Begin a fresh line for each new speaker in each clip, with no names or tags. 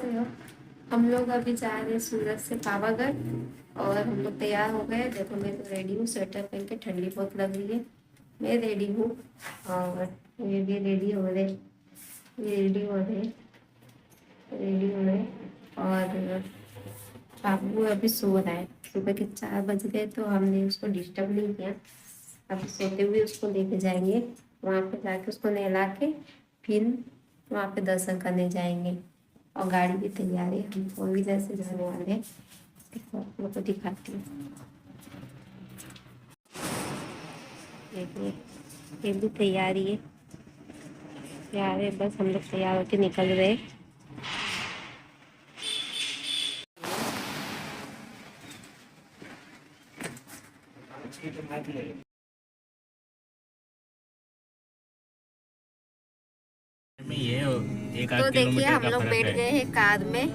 हो। हम लोग अभी जा रहे हैं सूरत से पावागढ़ और हम लोग तैयार हो गए। देखो मैं तो रेडी हूँ, स्वेटर पहन के, ठंडी बहुत लग रही है। मैं रेडी हूँ और ये भी रेडी हो रहे, ये रेडी हो रहे। और बाबू अभी सो रहा है, सुबह के 4 बज गए तो हमने उसको डिस्टर्ब नहीं किया। अब सोते हुए उसको लेके जाएंगे, वहाँ पे जाके उसको नहला के फिर वहाँ पे दर्शन करने जाएंगे। और गाड़ी भी तैयार है, हम 4 व्हीलर से जाने वाले हैं। देखो आप लोग को दिखाती हूँ। देखिए ये भी तैयारी है, तैयार है, बस हम लोग तैयार होके निकल रहे। तो देखिए हम लोग बैठ गए हैं कार में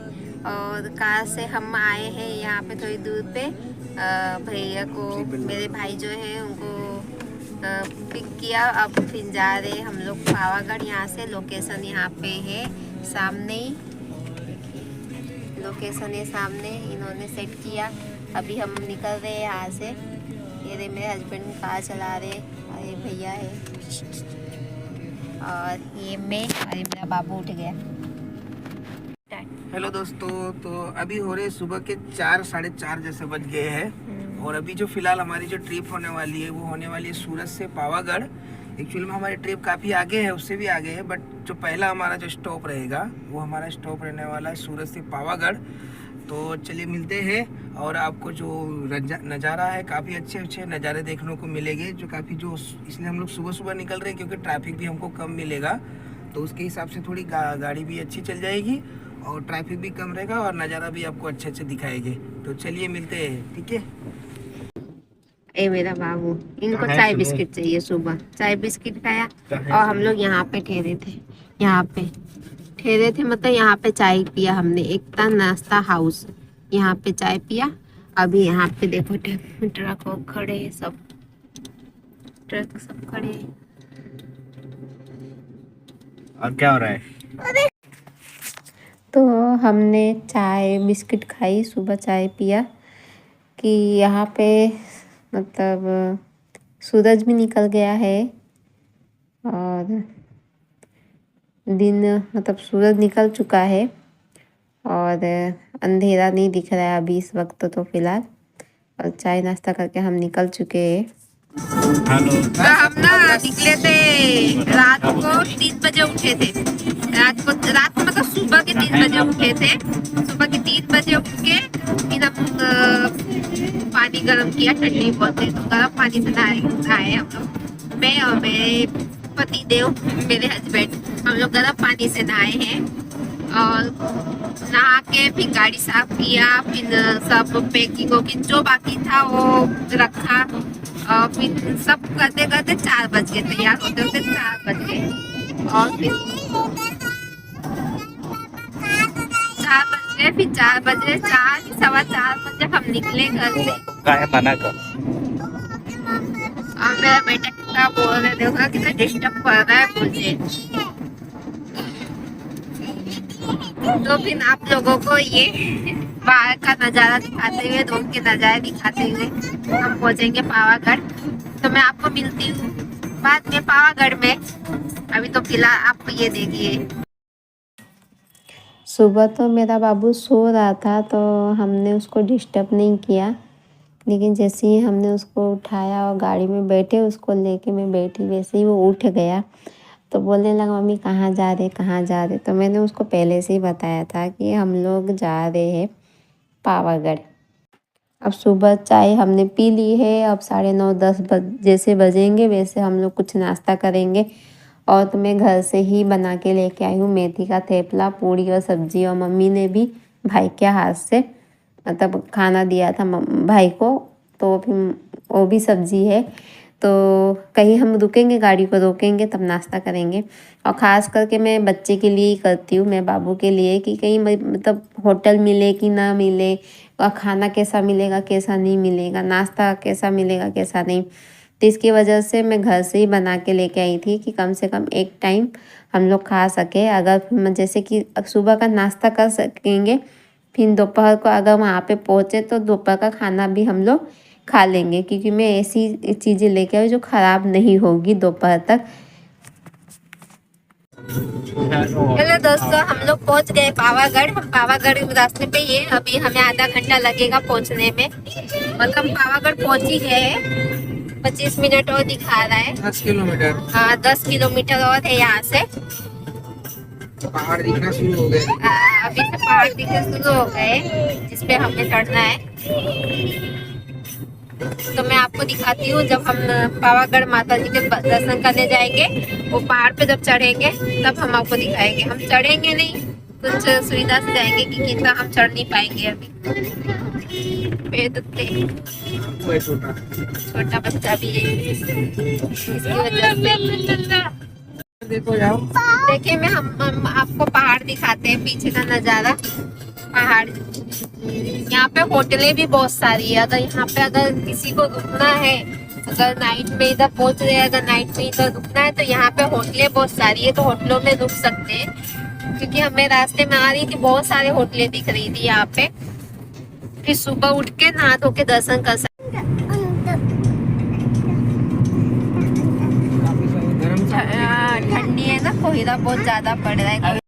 और कार से हम आए हैं यहाँ पे थोड़ी दूर पे। भैया को, मेरे भाई जो है उनको पिक किया। अब फिर जा रहे हम लोग पावागढ़। यहाँ से लोकेशन यहाँ पे है सामने ही, लोकेशन है सामने, इन्होंने सेट किया। अभी हम निकल रहे हैं यहाँ से। ये रहे मेरे हस्बैंड कार चला रहे और ये भैया है और ये मैं और ये मेरा बाबू उठ गया।
हेलो दोस्तों, तो अभी हो रहे सुबह के 4-4:30 जैसे बज गए हैं। और अभी जो फिलहाल हमारी जो ट्रिप होने वाली है वो होने वाली है सूरत से पावागढ़। एक्चुअली में हमारी ट्रिप काफ़ी आगे है, उससे भी आगे है, बट जो पहला हमारा जो स्टॉप रहेगा वो हमारा स्टॉप रहने वाला है सूरत से पावागढ़। तो चलिए मिलते हैं और आपको जो नज़ारा है, काफ़ी अच्छे अच्छे नज़ारे देखने को मिलेंगे, जो काफ़ी जो इसलिए हम लोग सुबह सुबह निकल रहे हैं क्योंकि ट्रैफिक भी हमको कम मिलेगा। तो उसके हिसाब से थोड़ी गाड़ी भी अच्छी चल जाएगी और ट्रैफिक भी कम रहेगा और नज़ारा भी आपको अच्छे अच्छे दिखाएंगे। तो चलिए मिलते हैं, ठीक है।
ए मेरा बाबू, इनको चाय बिस्किट चाहिए, सुबह चाय बिस्किट खाया। और हम लोग यहाँ पे ठहरे थे, मतलब यहाँ पे चाय पिया हमने। एकता नाश्ता हाउस, यहाँ पे चाय पिया। अभी यहाँ पे देखो ट्रक खड़े हैं, सब ट्रक सब खड़े हैं।
और क्या हो रहा है?
तो हमने चाय बिस्किट खाई, सुबह चाय पिया कि यहाँ पे मतलब सूरज भी निकल गया है और दिन मतलब सूरज निकल चुका है और अंधेरा नहीं दिख रहा है अभी इस वक्त तो फिलहाल। और चाय नाश्ता करके हम निकल चुके हैं। तो हम ना निकले थे रात को 3 बजे उठे थे। रात मतलब सुबह के 3 बजे उठे थे। सुबह के 3 बजे उठ के फिर हम पानी गर्म किया, ठंडी बहुत है तो गर्म पानी से नहाए हम लोग। मैं और मेरे पति देव, मेरे हस्बैंड, हम लोग गर्म पानी से नहाए हैं। और नहा के फिर गाड़ी साफ किया, फिर सब पैकिंग वोकिंग जो बाकी था वो रखा। और फिर सब करते करते 4 बज गए, तैयार होते होते 4 बज गए। और फिर 4 बज गए, फिर 4 बजे 4-4:15 बजे हम निकले घर से।
मना कर।
और मेरा बेटा कितना बोल रहे, देखो कितना डिस्टर्ब कर रहा है मुझे। तो फिर आप लोगों को ये बाहर का नज़ारा दिखाते हुए, रोड के नज़ारे दिखाते हुए हम पहुंचेंगे पावागढ़। तो मैं आपको मिलती हूँ बाद में पावागढ़ में। अभी तो फिलहाल आप ये देखिए। सुबह तो मेरा बाबू सो रहा था तो हमने उसको डिस्टर्ब नहीं किया, लेकिन जैसे ही हमने उसको उठाया और गाड़ी में बैठे, उसको लेके मैं बैठी, वैसे ही वो उठ गया। तो बोलने लगा मम्मी कहाँ जा रहे। तो मैंने उसको पहले से ही बताया था कि हम लोग जा रहे हैं पावागढ़। अब सुबह चाय हमने पी ली है, अब 9:30-10 जैसे बजेंगे वैसे हम लोग कुछ नाश्ता करेंगे। और तो मैं घर से ही बना के लेके आई हूँ मेथी का थेपला, पूड़ी और सब्जी। और मम्मी ने भी भाई के हाथ से मतलब खाना दिया था भाई को, तो फिर वो भी सब्जी है। तो कहीं हम रुकेंगे, गाड़ी को रोकेंगे तब नाश्ता करेंगे। और ख़ास करके मैं बच्चे के लिए ही करती हूँ, मैं बाबू के लिए, कि कहीं मतलब होटल मिले कि ना मिले, और खाना कैसा मिलेगा कैसा नहीं मिलेगा, नाश्ता कैसा मिलेगा कैसा नहीं। तो इसकी वजह से मैं घर से ही बना के लेके आई थी कि कम से कम एक टाइम हम लोग खा सके। अगर जैसे कि सुबह का नाश्ता कर सकेंगे, फिर दोपहर को अगर वहाँ पे पहुँचे तो दोपहर का खाना भी हम लोग खा लेंगे, क्योंकि मैं ऐसी चीज़ें लेके आई जो ख़राब नहीं होगी दोपहर तक। हेलो दोस्तों, हम लोग पहुंच गए पावागढ़। हम पावागढ़ रास्ते पे ही है, अभी हमें आधा घंटा लगेगा पहुंचने में। मतलब पावागढ़ पहुंच ही गए, 25 मिनट और दिखा रहा है।
10 किलोमीटर।
हाँ, 10 किलोमीटर और है यहाँ से।
पहाड़ दिखना शुरू हो गए।
अभी से पहाड़ दिखना शुरू हो गए जिसपे हमें चढ़ना है। तो मैं आपको दिखाती हूँ जब हम पावागढ़ माता जी के दर्शन करने जाएंगे, वो पहाड़ पे जब चढ़ेंगे तब हम आपको दिखाएंगे। हम चढ़ेंगे नहीं, कुछ सुविधा से जाएंगे क्योंकि इतना हम चढ़ नहीं पाएंगे अभी। पैर दुखते हैं, छोटा बच्चा भी है, इसकी वजह से।
देखो जाओ,
देखिए मैं हम आपको पहाड़ दिखाते हैं, पीछे का नज़ारा पहाड़। यहाँ पे होटलें भी बहुत सारी है। अगर किसी को रुकना है, अगर नाइट में इधर पहुंच रहे हैं, अगर नाइट में इधर रुकना है तो यहाँ पे होटलें बहुत सारी है, तो होटलों में रुक सकते हैं। क्योंकि हमें रास्ते में आ रही थी, बहुत सारे होटलें दिख रही थी यहाँ पे। फिर सुबह उठ के नहा धो के दर्शन कर सकते। ठंडी है ना, कोहरा बहुत ज्यादा पड़ रहा है।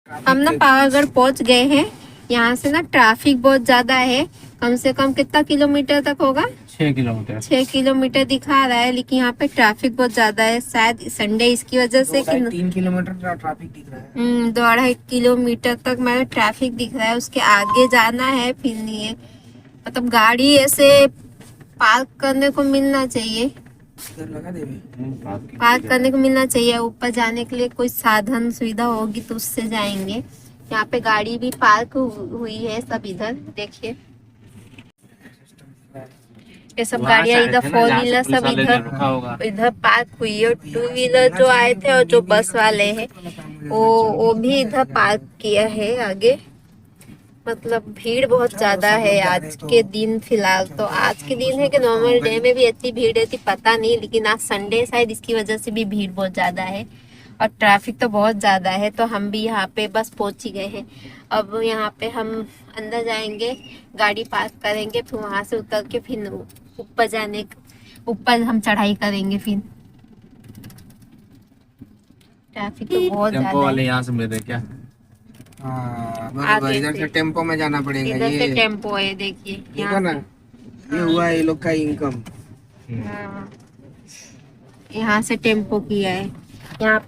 हम ना पावागढ़ पहुंच गए हैं। यहाँ से ना ट्रैफिक बहुत ज्यादा है। कम से कम कितना किलोमीटर तक होगा?
6 किलोमीटर।
6 किलोमीटर दिखा रहा है, लेकिन यहाँ पे ट्रैफिक बहुत ज्यादा है। शायद संडे इसकी वजह से कि
3 किलोमीटर का ट्रैफिक दिख रहा है।
2.5 किलोमीटर तक मैं ट्रैफिक दिख रहा है। उसके आगे जाना है, फिर नहीं है। मतलब गाड़ी ऐसे पार्क करने को मिलना चाहिए, पार्क करने को मिलना चाहिए। ऊपर जाने के लिए कोई साधन सुविधा होगी तो उससे जाएंगे। यहाँ पे गाड़ी भी पार्क हुई है सब इधर, देखिए ये सब गाड़ियाँ इधर, 4 व्हीलर सब इधर पार्क हुई है। 2 व्हीलर जो आए थे और जो बस वाले हैं वो भी इधर पार्क किया है आगे। मतलब भीड़ बहुत ज्यादा है आज के दिन। फिलहाल तो आज के दिन है कि नॉर्मल डे में भी इतनी भीड़ रहती पता नहीं, लेकिन आज संडे शायद इसकी वजह से भी भीड़ बहुत ज्यादा है और ट्रैफिक तो बहुत ज्यादा है। तो हम भी यहाँ पे बस पहुंच ही गए हैं। अब यहाँ पे हम अंदर जाएंगे, गाड़ी पार्क करेंगे, फिर वहां से उतर के फिर ऊपर हम चढ़ाई करेंगे। फिर ट्रैफिक तो बहुत ज्यादा है।
यहाँ से मिल रहे क्या?
हाँ, इधर से टेम्पो में जाना पड़ेगा।
इधर से टेम्पो है, देखिए
यहाँ ना, ये हुआ ये लोग का इनकम।
यहाँ से टेम्पो किया है। यहाँ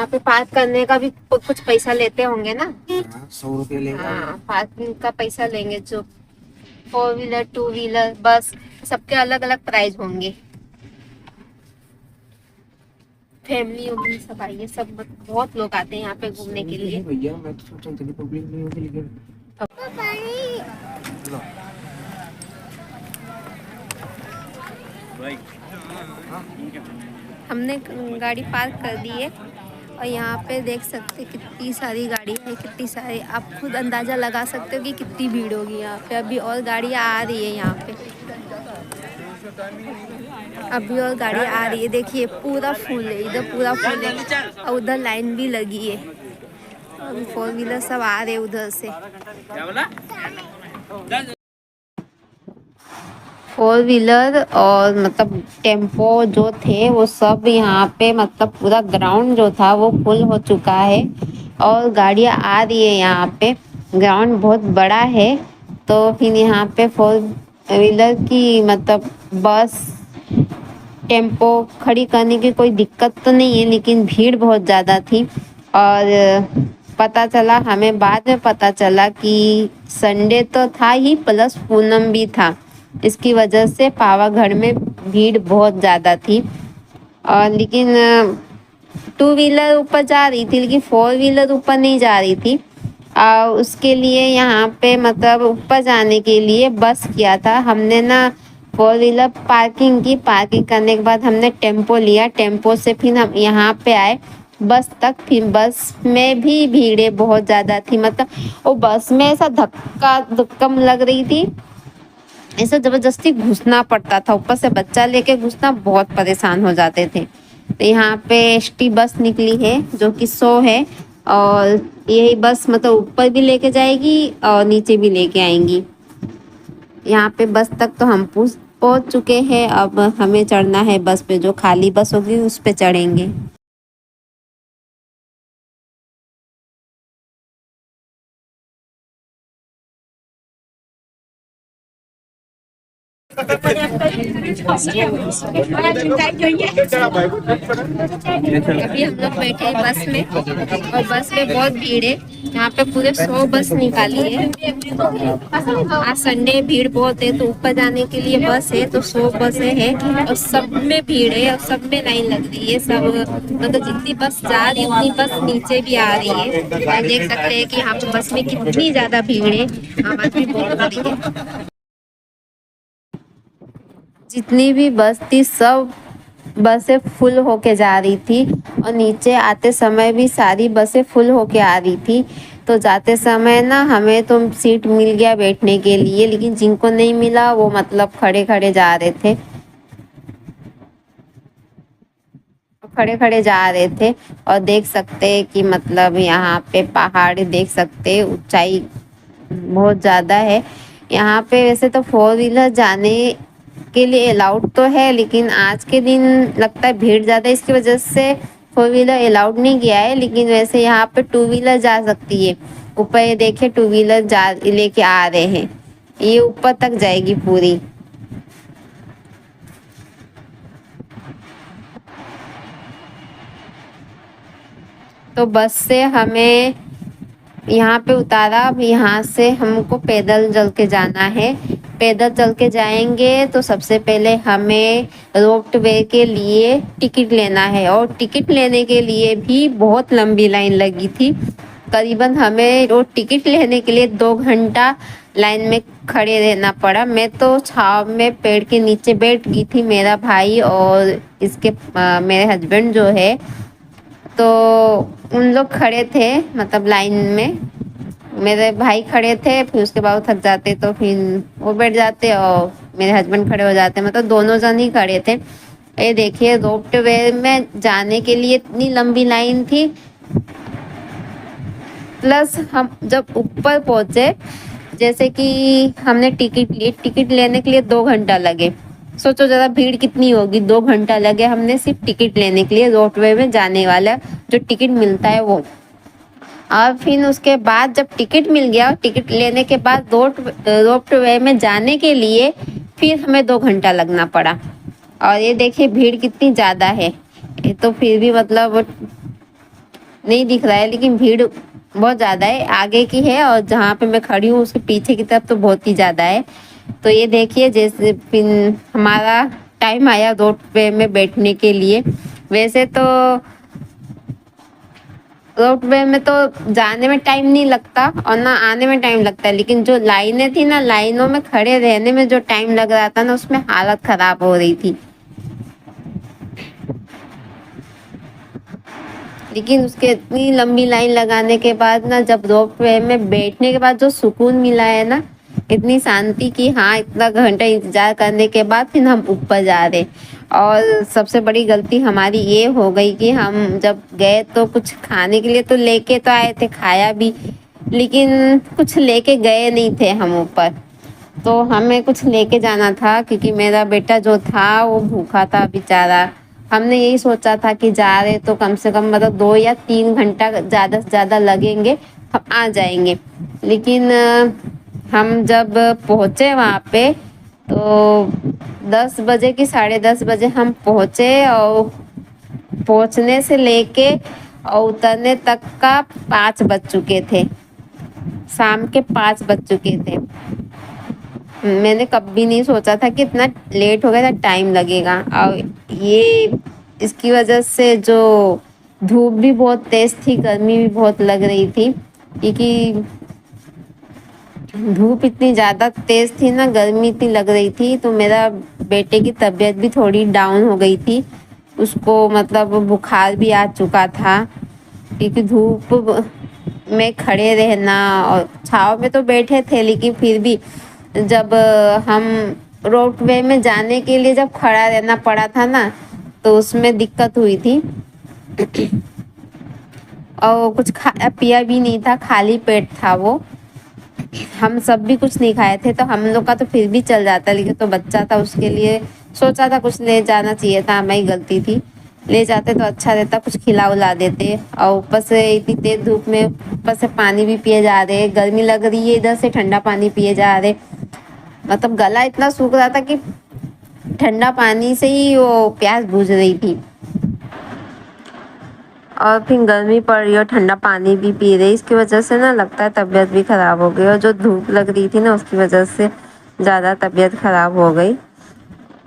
पे पार्क करने का भी कुछ पैसा लेते होंगे ना?
100 रुपये लेगा।
हाँ, पार्किंग का पैसा लेंगे। जो 4 व्हीलर 2 व्हीलर बस सबके अलग अलग प्राइस होंगे। फैमिली वैमिली सब आई है, सब बहुत लोग आते हैं यहाँ पे घूमने के लिए।
भैया मैं तो सोच रहा था पब्लिक नहीं होगी, लेकिन
हमने गाड़ी पार्क कर दी है और यहाँ पे देख सकते हैं कितनी सारी गाड़ी है, कितनी सारी। आप खुद अंदाज़ा लगा सकते हो कि कितनी भीड़ होगी यहाँ पे। अभी और गाड़ियाँ आ रही है यहाँ पे, अभी और गाड़ी आ रही है। देखिए पूरा फुल है, इधर पूरा फुल है और उधर लाइन भी लगी है। 4 व्हीलर सब आ रहे उधर से। 4 व्हीलर और मतलब टेम्पो जो थे वो सब यहाँ पे, मतलब पूरा ग्राउंड जो था वो फुल हो चुका है और गाड़ियाँ आ रही है यहाँ पे। ग्राउंड बहुत बड़ा है, तो फिर यहाँ पे 4 व्हीलर की मतलब बस टेम्पो खड़ी करने की कोई दिक्कत तो नहीं है, लेकिन भीड़ बहुत ज़्यादा थी। और पता चला, हमें बाद में पता चला कि संडे तो था ही प्लस पूनम भी था, इसकी वजह से पावागढ़ में भीड़ बहुत ज़्यादा थी। और लेकिन 2 व्हीलर ऊपर जा रही थी, लेकिन 4 व्हीलर ऊपर नहीं जा रही थी। उसके लिए यहाँ पे मतलब ऊपर जाने के लिए बस किया था हमने ना। फोर व्हीलर पार्किंग की। पार्किंग करने के बाद हमने टेम्पो लिया, टेम्पो से फिर हम यहाँ पे आए बस तक। फिर बस में भी भीड़े बहुत ज़्यादा थी, मतलब वो बस में ऐसा धक्का धक्कम लग रही थी, ऐसा ज़बरदस्ती घुसना पड़ता था, ऊपर से बच्चा लेके घुसना, बहुत परेशान हो जाते थे। तो यहाँ पे एसटी बस निकली है जो कि 100 है, और यही बस मतलब ऊपर भी लेके जाएगी और नीचे भी लेके आएंगी। यहाँ पे बस तक तो हम पहुँच चुके हैं, अब हमें चढ़ना है बस पे, जो खाली बस होगी उस पे चढ़ेंगे। अभी हम लोग बैठे हैं बस में, और बस में बहुत भीड़ है। यहाँ पे पूरे 100 बस निकाली है। आज संडे, भीड़ बहुत है, तो ऊपर जाने के लिए बस है, तो 100 बसें हैं और सब में भीड़ है और सब में लाइन लग रही है। सब मतलब जितनी बस जा रही है उतनी बस नीचे भी आ रही है। आप देख सकते हैं कि यहाँ पे बस में कितनी ज्यादा भीड़ है, आवाज भी बहुत हो रही है। जितनी भी बस थी सब बसें फुल होके जा रही थी, और नीचे आते समय भी सारी बसें फुल होके आ रही थी। तो जाते समय ना हमें तो सीट मिल गया बैठने के लिए, लेकिन जिनको नहीं मिला वो मतलब खड़े खड़े जा रहे थे, खड़े खड़े जा रहे थे। और देख सकते हैं कि मतलब यहाँ पे पहाड़ देख सकते हैं, ऊंचाई बहुत ज़्यादा है। यहाँ पे वैसे तो फोर व्हीलर जाने के लिए अलाउड तो है, लेकिन आज के दिन लगता है भीड़ ज़्यादा है, इसकी वजह से फोर व्हीलर अलाउड नहीं किया है। लेकिन वैसे यहाँ पे टू व्हीलर जा सकती है। ऊपर ये देखिए टू व्हीलर जा लेके आ रहे हैं, ये ऊपर तक जाएगी पूरी। तो बस से हमें यहाँ पे उतारा। अब यहाँ से हमको पैदल चल के जाना है। पैदल चल के जाएंगे तो सबसे पहले हमें रोपवे के लिए टिकट लेना है, और टिकट लेने के लिए भी बहुत लंबी लाइन लगी थी। करीबन हमें वो टिकट लेने के लिए 2 घंटा लाइन में खड़े रहना पड़ा। मैं तो छाव में पेड़ के नीचे बैठ गई थी, मेरा भाई और इसके मेरे हस्बैंड जो है, तो उन लोग खड़े थे मतलब लाइन में। मेरे भाई खड़े थे, फिर उसके बाद थक जाते तो फिर वो बैठ जाते और मेरे हस्बैंड खड़े हो जाते, मतलब दोनों जन ही खड़े थे। ये देखिए रोपवे में जाने के लिए इतनी लंबी लाइन थी, प्लस हम जब ऊपर पहुंचे, जैसे कि हमने टिकट ली, टिकट लेने के लिए 2 घंटा लगे। सोचो जरा भीड़ कितनी होगी, 2 घंटा लगे हमने सिर्फ टिकट लेने के लिए, रोपवे में जाने वाला जो टिकट मिलता है वो। और फिर उसके बाद जब टिकट मिल गया, टिकट लेने के बाद रोपवे में जाने के लिए फिर हमें 2 घंटा लगना पड़ा। और ये देखिए भीड़ कितनी ज़्यादा है। ये तो फिर भी मतलब नहीं दिख रहा है, लेकिन भीड़ बहुत ज़्यादा है, आगे की है, और जहाँ पे मैं खड़ी हूँ उसके पीछे की तरफ तो बहुत ही ज़्यादा है। तो ये देखिए जैसे फिर हमारा टाइम आया रोपवे में बैठने के लिए। वैसे तो रोपवे में तो जाने में टाइम नहीं लगता और ना आने में टाइम लगता है, लेकिन जो लाइनें थी ना, लाइनों में खड़े रहने में जो टाइम लग रहा था ना, उसमें हालत खराब हो रही थी। लेकिन उसके इतनी लंबी लाइन लगाने के बाद ना, जब रोपवे में बैठने के बाद जो सुकून मिला है ना, इतनी शांति की, हाँ इतना घंटा इंतजार करने के बाद फिर हम ऊपर जा रहे। और सबसे बड़ी गलती हमारी ये हो गई कि हम जब गए तो कुछ खाने के लिए तो लेके तो आए थे, खाया भी, लेकिन कुछ लेके गए नहीं थे हम ऊपर। तो हमें कुछ लेके जाना था, क्योंकि मेरा बेटा जो था वो भूखा था बेचारा। हमने यही सोचा था कि जा रहे तो कम से कम मतलब 2 या 3 घंटा ज़्यादा से ज़्यादा लगेंगे, हम आ जाएंगे। लेकिन हम जब पहुँचे वहाँ पे तो 10 बजे की 10:30 बजे हम पहुँचे, और पहुँचने से लेके और उतरने तक का 5 बज चुके थे, शाम के 5 बज चुके थे। मैंने कभी नहीं सोचा था कि इतना लेट हो गया था, टाइम लगेगा। और ये इसकी वजह से जो धूप भी बहुत तेज थी, गर्मी भी बहुत लग रही थी, क्योंकि धूप इतनी ज़्यादा तेज़ थी ना, गर्मी इतनी लग रही थी, तो मेरा बेटे की तबीयत भी थोड़ी डाउन हो गई थी। उसको मतलब बुखार भी आ चुका था, क्योंकि धूप में खड़े रहना, और छाँव में तो बैठे थे लेकिन फिर भी जब हम रोपवे में जाने के लिए जब खड़ा रहना पड़ा था ना, तो उसमें दिक्कत हुई थी। और कुछ खाया पिया भी नहीं था, खाली पेट था वो। हम सब भी कुछ नहीं खाए थे, तो हम लोग का तो फिर भी चल जाता, लेकिन तो बच्चा था, उसके लिए सोचा था कुछ ले जाना चाहिए था, हमारी गलती थी। ले जाते तो अच्छा रहता, कुछ खिला उला देते। और ऊपर से इतनी तेज धूप में ऊपर से पानी भी पिए जा रहे, गर्मी लग रही है, इधर से ठंडा पानी पिए जा रहे, मतलब गला इतना सूख रहा था कि ठंडा पानी से ही वो प्यास बुझ रही थी। और फिर गर्मी पड़ रही और ठंडा पानी भी पी रही, इसकी वजह से ना लगता है तबीयत भी ख़राब हो गई, और जो धूप लग रही थी ना उसकी वजह से ज़्यादा तबीयत ख़राब हो गई।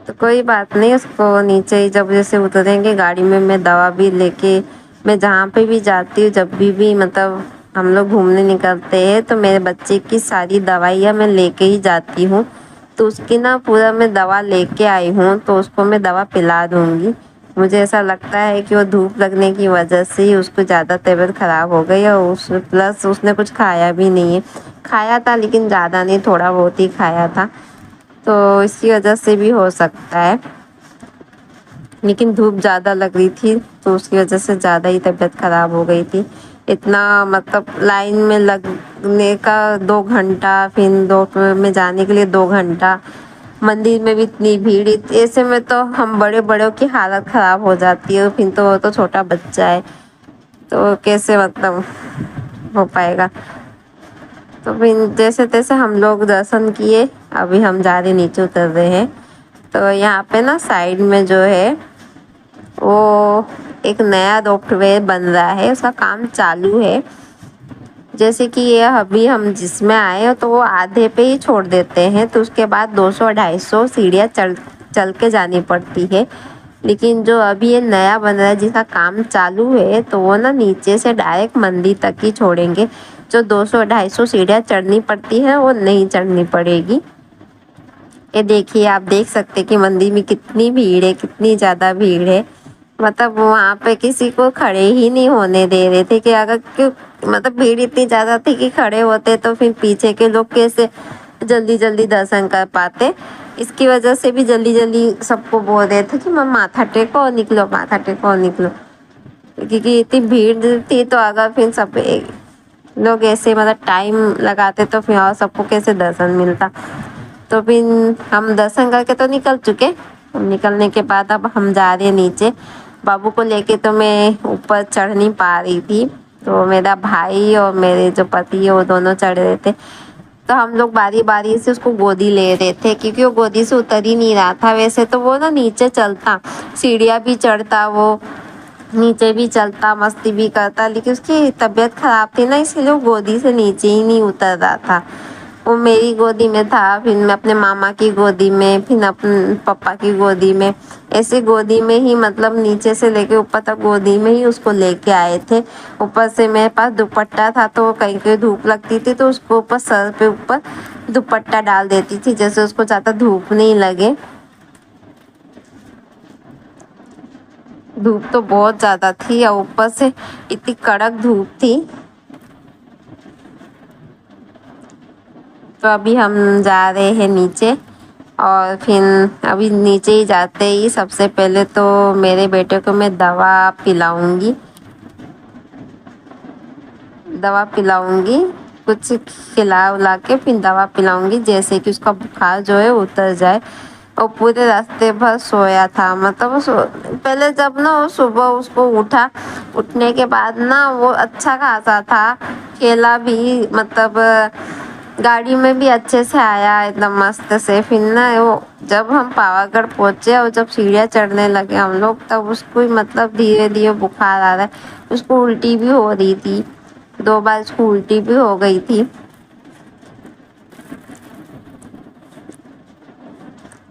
तो कोई बात नहीं, उसको नीचे ही जब जैसे उतरेंगे गाड़ी में, मैं दवा भी लेके, मैं जहाँ पे भी जाती हूँ, जब भी मतलब हम लोग घूमने निकलते हैं, तो मेरे बच्चे की सारी दवाइयाँ मैं लेके ही जाती हूँ। तो उसकी ना पूरा मैं दवा लेके आई हूँ, तो उसको मैं दवा पिला दूँगी। मुझे ऐसा लगता है कि वो धूप लगने की वजह से ही उसको ज़्यादा तबीयत ख़राब हो गई, और उस प्लस उसने कुछ खाया भी नहीं है। खाया था लेकिन ज़्यादा नहीं, थोड़ा बहुत ही खाया था, तो इसकी वजह से भी हो सकता है। लेकिन धूप ज़्यादा लग रही थी, तो उसकी वजह से ज़्यादा ही तबीयत ख़राब हो गई थी। इतना मतलब लाइन में लगने का 2 घंटा, फिर डॉक्टर में जाने के लिए 2 घंटा, मंदिर में भी इतनी भीड़, ऐसे में तो हम बड़े बड़ों की हालत ख़राब हो जाती है, फिर तो वो तो छोटा बच्चा है, तो कैसे मतलब हो पाएगा। तो फिर जैसे तैसे हम लोग दर्शन किए, अभी हम जा रहे नीचे उतर रहे हैं। तो यहाँ पे ना साइड में जो है वो एक नया रोपवे बन रहा है, उसका काम चालू है। जैसे कि ये अभी हम जिसमें आए हो तो वो आधे पे ही छोड़ देते हैं, तो उसके बाद 200-250 सीढ़ियाँ चल के जानी पड़ती है। लेकिन जो अभी ये नया बन रहा है जिसका काम चालू है, तो वो ना नीचे से डायरेक्ट मंदिर तक ही छोड़ेंगे। जो 200-250 सीढ़ियाँ चढ़नी पड़ती है वो नहीं चढ़नी पड़ेगी। ये देखिए, आप देख सकते कि मंदिर में कितनी भीड़ है, कितनी ज़्यादा भीड़ है। मतलब वहाँ पे किसी को खड़े ही नहीं होने दे रहे थे, कि अगर क्यों मतलब भीड़ इतनी ज़्यादा थी कि खड़े होते तो फिर पीछे के लोग कैसे जल्दी जल्दी दर्शन कर पाते। इसकी वजह से भी जल्दी जल्दी सबको बोल रहे थे कि मैं माथा टेको और निकलो, माथा टेको और निकलो, क्योंकि इतनी भीड़ थी। तो अगर फिर सब लोग ऐसे मतलब टाइम लगाते तो फिर और सबको कैसे दर्शन मिलता। तो फिर हम दर्शन करके तो निकल चुके। हम निकलने के बाद अब हम जा रहे हैं नीचे। बाबू को लेके तो मैं ऊपर चढ़ नहीं पा रही थी, तो मेरा भाई और मेरे जो पति है वो दोनों चढ़ रहे थे। तो हम लोग बारी बारी से उसको गोदी ले रहे थे, क्योंकि वो गोदी से उतर ही नहीं रहा था। वैसे तो वो ना नीचे चलता, सीढ़ियाँ भी चढ़ता, वो नीचे भी चलता, मस्ती भी करता, लेकिन उसकी तबीयत ख़राब थी ना, इसीलिए वो गोदी से नीचे ही नहीं उतर रहा था। वो मेरी गोदी में था, फिर मैं अपने मामा की गोदी में, फिर अपने पापा की गोदी में, ऐसे गोदी में ही मतलब नीचे से लेके ऊपर तक गोदी में ही उसको लेके आए थे। ऊपर से मेरे पास दुपट्टा था, तो कहीं कहीं धूप लगती थी तो उसको ऊपर सर पे ऊपर दुपट्टा डाल देती थी, जैसे उसको ज़्यादा धूप नहीं लगे। धूप तो बहुत ज़्यादा थी और ऊपर से इतनी कड़क धूप थी। तो अभी हम जा रहे हैं नीचे, और फिर अभी नीचे ही जाते ही सबसे पहले तो मेरे बेटे को मैं दवा पिलाऊंगी, कुछ खिला उला के फिर दवा पिलाऊंगी, जैसे कि उसका बुखार जो है उतर जाए। और पूरे रास्ते भर सोया था, मतलब पहले जब ना वो सुबह उसको उठने के बाद ना वो अच्छा खासा था, खेला भी, मतलब गाड़ी में भी अच्छे से आया एकदम मस्त से। फिर ना वो जब हम पावागढ़ पहुँचे और जब सीढ़ियाँ चढ़ने लगे हम लोग, तब उसको मतलब धीरे धीरे बुखार आ रहा है, उसको उल्टी भी हो रही थी, 2 बार उसको उल्टी भी हो गई थी।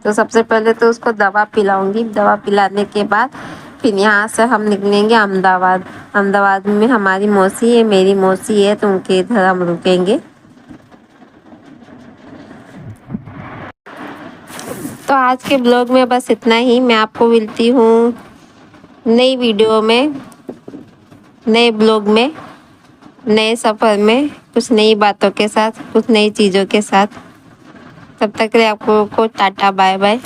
तो सबसे पहले तो उसको दवा पिलाऊंगी, दवा पिलाने के बाद फिर यहाँ से हम निकलेंगे अहमदाबाद। अहमदाबाद में हमारी मौसी है, मेरी मौसी है, तो उनके इधर हम रुकेंगे। तो आज के ब्लॉग में बस इतना ही। मैं आपको मिलती हूँ नई वीडियो में, नए ब्लॉग में, नए सफ़र में, कुछ नई बातों के साथ, कुछ नई चीज़ों के साथ। तब तक के लिए आपको टाटा बाय बाय।